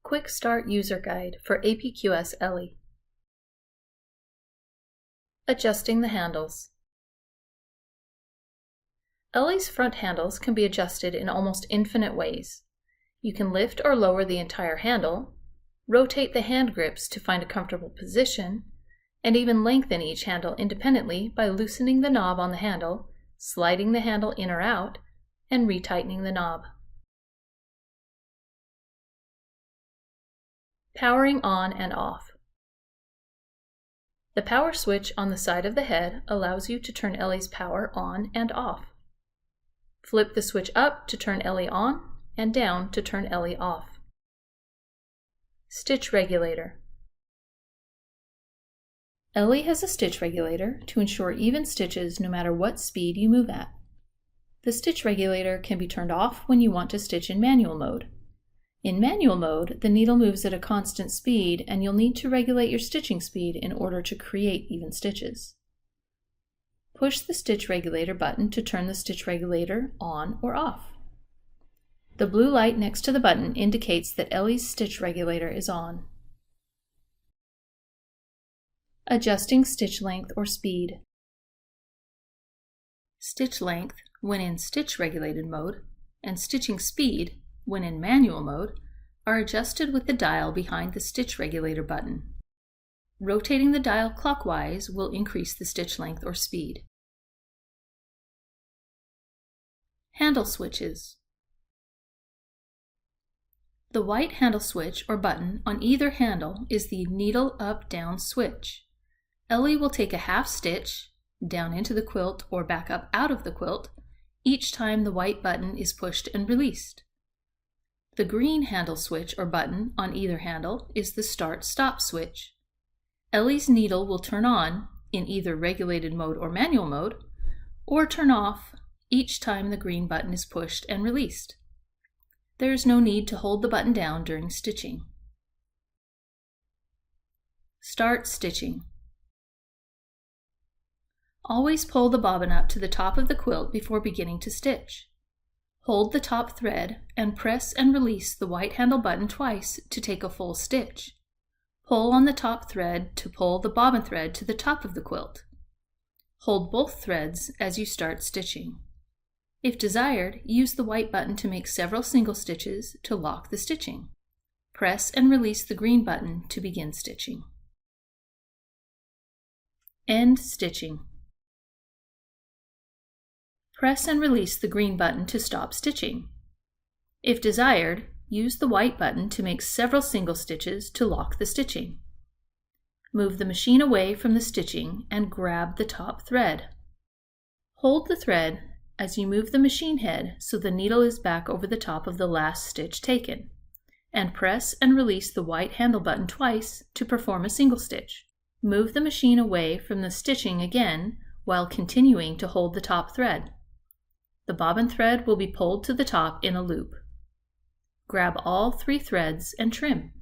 Quick Start User Guide for APQS Ellie. Adjusting the handles. Ellie's front handles can be adjusted in almost infinite ways. You can lift or lower the entire handle, rotate the hand grips to find a comfortable position, and even lengthen each handle independently by loosening the knob on the handle, sliding the handle in or out, and retightening the knob. Powering on and off. The power switch on the side of the head allows you to turn Ellie's power on and off. Flip the switch up to turn Ellie on and down to turn Ellie off. Stitch regulator. Ellie has a stitch regulator to ensure even stitches no matter what speed you move at. The stitch regulator can be turned off when you want to stitch in manual mode. In manual mode, the needle moves at a constant speed and you'll need to regulate your stitching speed in order to create even stitches. Push the stitch regulator button to turn the stitch regulator on or off. The blue light next to the button indicates that Ellie's stitch regulator is on. Adjusting stitch length or speed. Stitch length when in stitch regulated mode and stitching speed when in manual mode are adjusted with the dial behind the stitch regulator button. Rotating the dial clockwise will increase the stitch length or speed. Handle switches. The white handle switch or button on either handle is the needle up-down switch. Ellie will take a half stitch down into the quilt or back up out of the quilt each time the white button is pushed and released. The green handle switch or button on either handle is the start-stop switch. Ellie's needle will turn on in either regulated mode or manual mode, or turn off each time the green button is pushed and released. There is no need to hold the button down during stitching. Start stitching. Always pull the bobbin up to the top of the quilt before beginning to stitch. Hold the top thread and press and release the white handle button twice to take a full stitch. Pull on the top thread to pull the bobbin thread to the top of the quilt. Hold both threads as you start stitching. If desired, use the white button to make several single stitches to lock the stitching. Press and release the green button to begin stitching. End stitching. Press and release the green button to stop stitching. If desired, use the white button to make several single stitches to lock the stitching. Move the machine away from the stitching and grab the top thread. Hold the thread as you move the machine head so the needle is back over the top of the last stitch taken, and press and release the white handle button twice to perform a single stitch. Move the machine away from the stitching again while continuing to hold the top thread. The bobbin thread will be pulled to the top in a loop. Grab all 3 threads and trim.